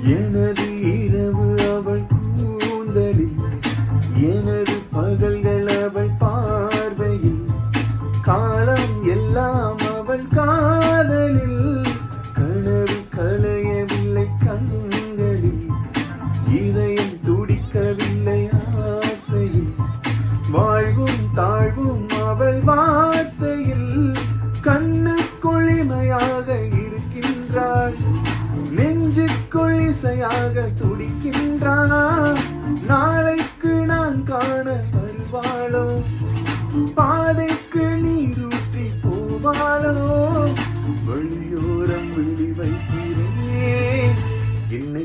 எனது இரவு அவள் கூந்தலில், எனது பகல்கள் அவள் பார்வையில், காலம் எல்லாம் அவள் காதலில். கனவு களையவில்லை கண்களில், இதயம் துடிக்கவில்லை ஆசையில், வாழ்வும் தாழ்வும் அவள் வார்த்தையில். கண்ணுக்குள் இமையாக இருக்கின்றாள், நெஞ்சுக்குள் இசையாக துடிக்கின்றாள். நாளைக்கு நான் காண வருவாளோ, பாதைக்கு நீரூற்றி போவாளோ. வழியோரம் விழி வைக்கிறேன், என்னை